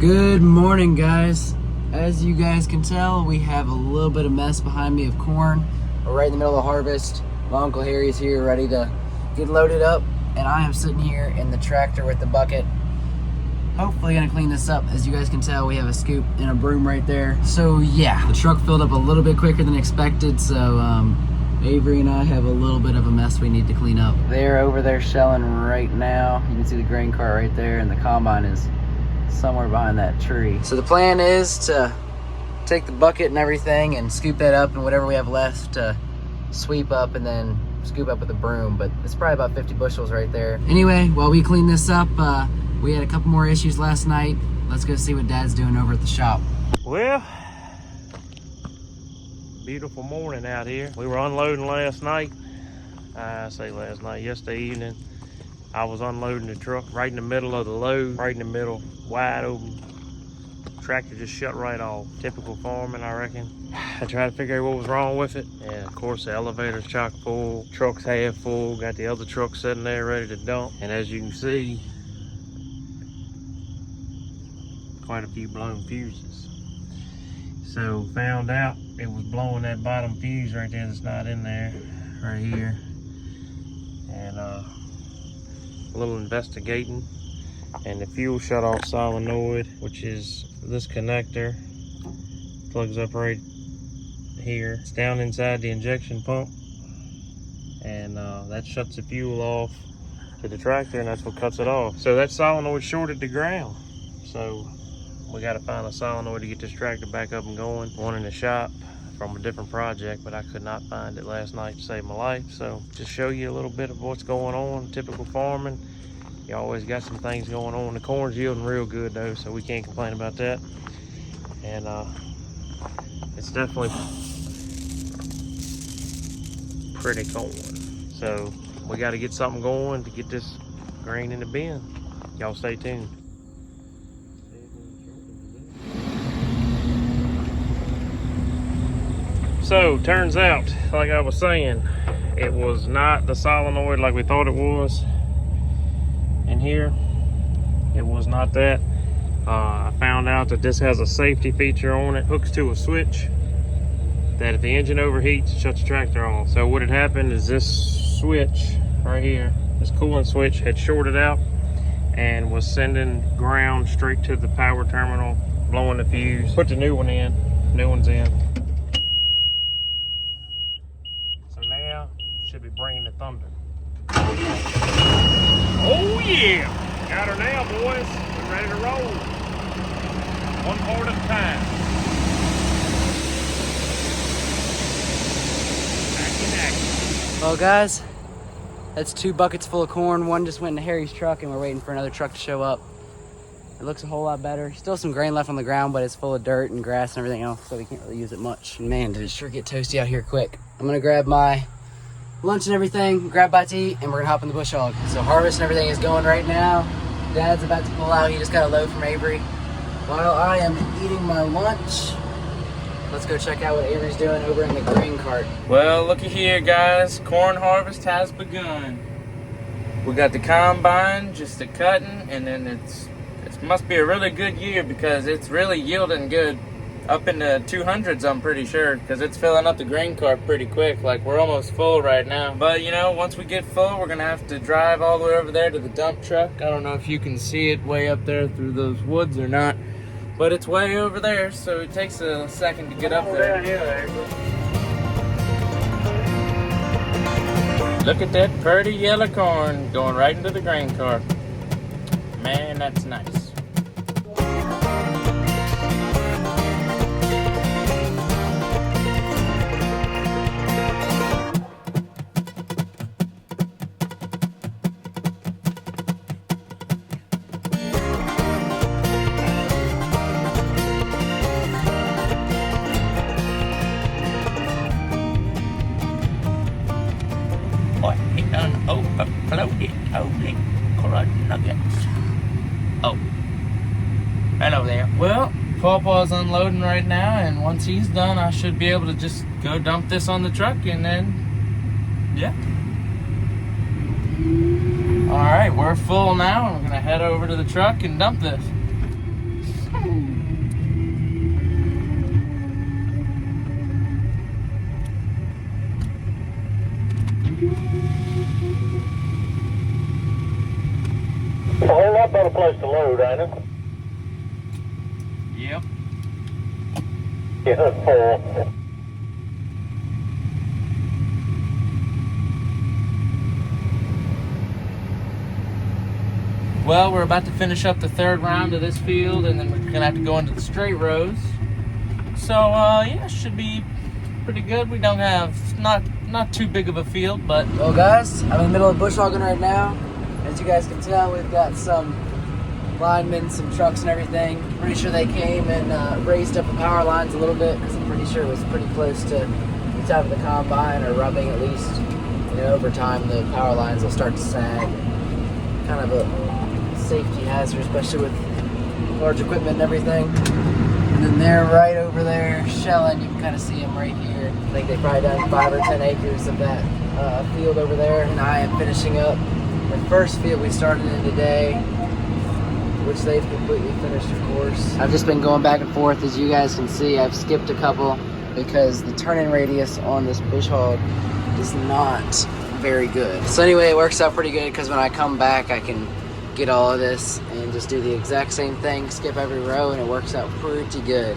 Good morning, guys. As you guys can tell, we have a little bit of mess behind me of corn. We're right in the middle of the harvest. My Uncle Harry's here ready to get loaded up, and I am sitting here in the tractor with the bucket. Hopefully gonna clean this up. As you guys can tell, we have a scoop and a broom right there. So yeah, the truck filled up a little bit quicker than expected, so Avery and I have a little bit of a mess we need to clean up. They're over there shelling right now. You can see the grain cart right there, and the combine is somewhere behind that tree. So the plan is to take the bucket and everything and scoop that up, and whatever we have left to sweep up and then scoop up with a broom, but it's probably about 50 bushels right there. Anyway, while we clean this up, we had a couple more issues last night. Let's go see what Dad's doing over at the shop. Well, beautiful morning out here. We were unloading last night. I say last night, yesterday evening. I was unloading the truck right in the middle of the load, right in the middle, wide open. Tractor just shut right off. Typical farming, I reckon. I tried to figure out what was wrong with it. And of course the elevator's chock full, truck's half full, got the other truck sitting there ready to dump. And as you can see, quite a few blown fuses. So found out it was blowing that bottom fuse right there that's not in there, right here. And a little investigating, and the fuel shut off solenoid, which is this connector, plugs up right here. It's down inside the injection pump, and that shuts the fuel off to the tractor, and that's what cuts it off. So that solenoid shorted the ground, so we got to find a solenoid to get this tractor back up and going. One in the shop from a different project, but I could not find it last night to save my life. So just show you a little bit of what's going on. Typical farming, you always got some things going on. The corn's yielding real good though, so we can't complain about that. And it's definitely pretty corn. So we got to get something going to get this grain in the bin. Y'all stay tuned. So turns out, like I was saying, it was not the solenoid like we thought it was in here. It was not that. I found out that this has a safety feature on it, hooks to a switch that if the engine overheats, it shuts the tractor off. So what had happened is this switch right here, this coolant switch, had shorted out and was sending ground straight to the power terminal, blowing the fuse. Put the new one in, new one's in. Should be bringing the thunder. Oh yeah! Got her now, boys. We're ready to roll. One part at a time. Well, guys, that's 2 buckets full of corn. One just went into Harry's truck, and we're waiting for another truck to show up. It looks a whole lot better. Still some grain left on the ground, but it's full of dirt and grass and everything else, so we can't really use it much. Man, did it sure get toasty out here quick. I'm gonna grab my lunch and everything, grab bite to eat, and we're gonna hop in the bush hog. So harvest and everything is going right now. Dad's about to pull out. He just got a load from Avery. While I am eating my lunch, let's go check out what Avery's doing over in the grain cart. Well, looky here, guys. Corn harvest has begun. We got the combine, just the cutting, and then it must be a really good year because it's really yielding good. Up in the 200s, I'm pretty sure, because it's filling up the grain cart pretty quick. Like, we're almost full right now. But, you know, once we get full, we're going to have to drive all the way over there to the dump truck. I don't know if you can see it way up there through those woods or not, but it's way over there, so it takes a second to get up there. Look at that pretty yellow corn going right into the grain cart. Man, that's nice. Overloaded holy corn nuggets. Oh, hello there. Well, Pawpaw's unloading right now, and once he's done, I should be able to just go dump this on the truck, and then, yeah. All right, we're full now, and we're gonna head over to the truck and dump this. close to load, ain't it? Yep. Yeah, full. Well, we're about to finish up the third round of this field, and then we're gonna have to go into the straight rows. So, yeah, should be pretty good. We don't have not too big of a field, but Well, guys, I'm in the middle of bush hogging right now. As you guys can tell, we've got some linemen, some trucks and everything. Pretty sure they came and raised up the power lines a little bit because I'm pretty sure it was pretty close to the top of the combine, or rubbing at least. You know, over time the power lines will start to sag. Kind of a safety hazard, especially with large equipment and everything. And then they're right over there shelling. You can kind of see them right here. I think they've probably done 5 or 10 acres of that field over there. And I am finishing up the first field we started in today, which they've completely finished, of course. I've just been going back and forth. As you guys can see, I've skipped a couple because the turn-in radius on this bush hog is not very good. So anyway, it works out pretty good because when I come back, I can get all of this and just do the exact same thing, skip every row, and it works out pretty good.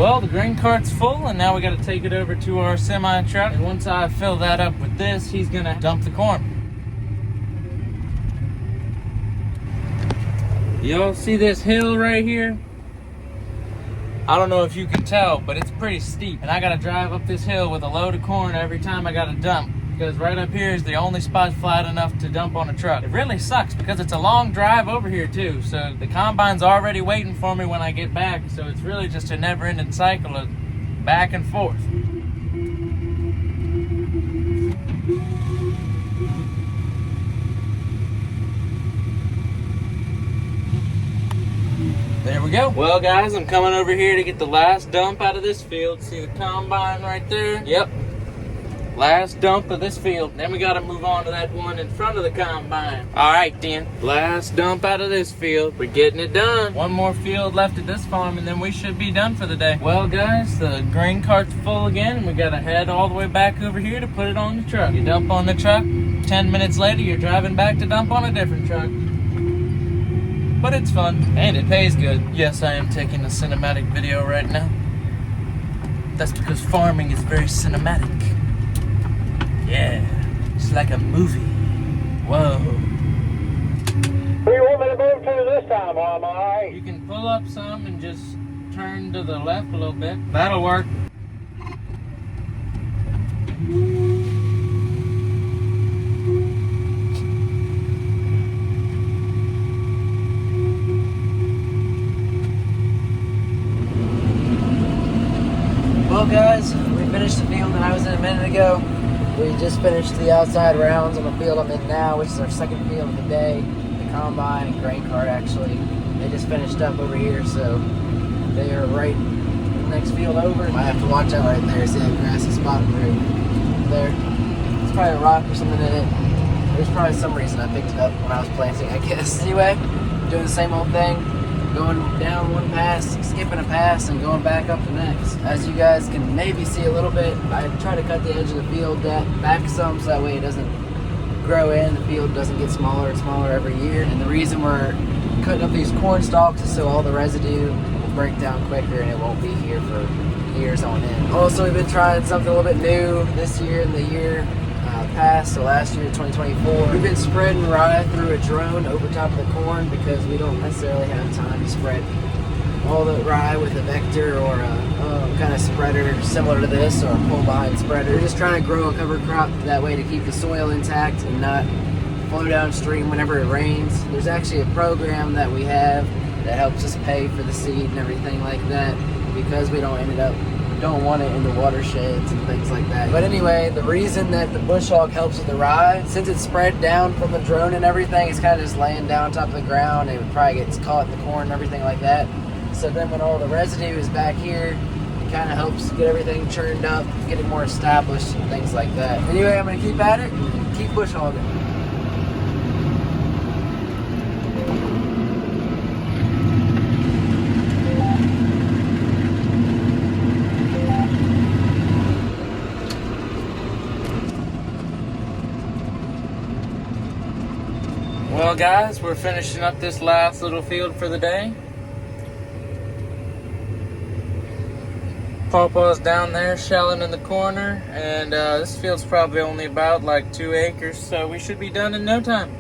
well, the grain cart's full, and now we got to take it over to our semi truck. And once I fill that up with this, he's gonna dump the corn. Y'all see this hill right here? I don't know if you can tell, but it's pretty steep. And I gotta drive up this hill with a load of corn every time I gotta dump, because right up here is the only spot flat enough to dump on a truck. It really sucks because it's a long drive over here too. So the combine's already waiting for me when I get back. So it's really just a never-ending cycle of back and forth. There we go. Well, guys, I'm coming over here to get the last dump out of this field. See the combine right there? Yep. Last dump of this field. Then we got to move on to that one in front of the combine. All right, then. Last dump out of this field. We're getting it done. One more field left at this farm, and then we should be done for the day. Well, guys, the grain cart's full again, and we got to head all the way back over here to put it on the truck. You dump on the truck, 10 minutes later, you're driving back to dump on a different truck. But it's fun, and it pays good. Yes, I am taking a cinematic video right now. That's because farming is very cinematic. Yeah, it's like a movie. Whoa. Where you want me to move to this time, or am I all right? You can pull up some and just turn to the left a little bit. That'll work. Well, guys, we finished the field that I was in a minute ago. We just finished the outside rounds on the field I'm in now, which is our second field of the day. The combine and grain cart, actually. They just finished up over here, so they are right in the next field over. Might have to watch out right there. See that grassy spot right there? It's probably a rock or something in it. There's probably some reason I picked it up when I was planting, I guess. Anyway, doing the same old thing. Going down one pass, skipping a pass, and going back up the next. As you guys can maybe see a little bit, I try to cut the edge of the field back some so that way it doesn't grow in. The field doesn't get smaller and smaller every year. And the reason we're cutting up these corn stalks is so all the residue will break down quicker and it won't be here for years on end. Also, we've been trying something a little bit new this year and the year past, so last year, 2024. We've been spreading rye through a drone over top of the corn because we don't necessarily have time to spread all the rye with a vector or a kind of spreader similar to this, or a pull behind spreader. We're just trying to grow a cover crop that way to keep the soil intact and not flow downstream whenever it rains. There's actually a program that we have that helps us pay for the seed and everything like that because we don't want it in the watersheds and things like that. But anyway, the reason that the bush hog helps with the rye, since it's spread down from the drone and everything, it's kind of just laying down on top of the ground. It would probably get caught in the corn and everything like that. So then when all the residue is back here, it kind of helps get everything churned up, get it more established and things like that. Anyway, I'm going to keep at it and keep bush hogging. Well, guys, we're finishing up this last little field for the day. Pawpaw's down there shelling in the corner, and this field's probably only about like 2 acres, so we should be done in no time.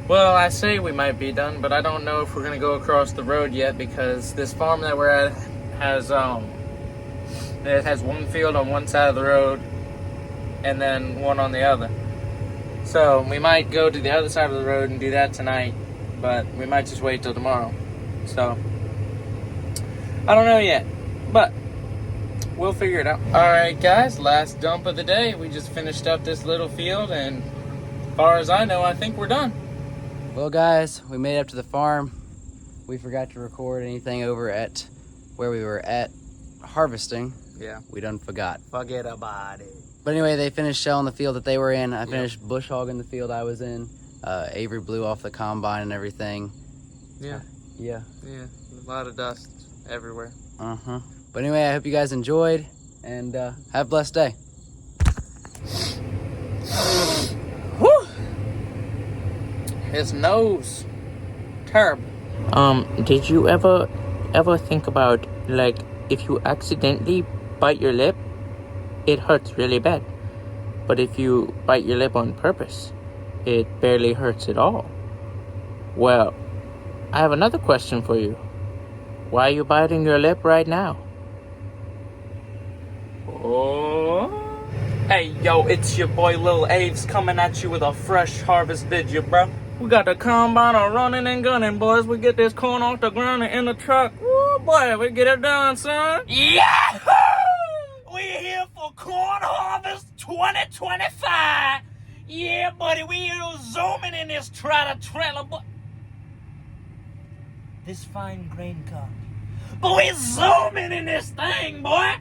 Well, I say we might be done, but I don't know if we're gonna go across the road yet because this farm that we're at has it has one field on one side of the road and then one on the other. So we might go to the other side of the road and do that tonight, but we might just wait till tomorrow. So I don't know yet, but we'll figure it out. All right, guys, last dump of the day. We just finished up this little field, and as far as I know, I think we're done. Well, guys, we made it up to the farm. We forgot to record anything over at where we were at harvesting. Yeah. We done forgot. Forget about it. But anyway, they finished shelling the field that they were in. I finished bush hogging the field I was in. Avery blew off the combine and everything. Yeah. Yeah. Yeah. A lot of dust everywhere. Uh-huh. But anyway, I hope you guys enjoyed, and have a blessed day. Whew. His nose. Terrible. Did you ever think about, like, if you accidentally bite your lip, it hurts really bad. But if you bite your lip on purpose, it barely hurts at all. Well, I have another question for you. Why are you biting your lip right now? Oh. Hey, yo, it's your boy Lil Aves coming at you with a fresh harvest video, bro. We got the combine running and gunning, boys. We get this corn off the ground and in the truck. Woo, boy, we get it done, son. Yeah! We're here for Corn Harvest 2025. Yeah, buddy, we zooming in this trailer, but this fine grain car. But we zooming in this thing, boy.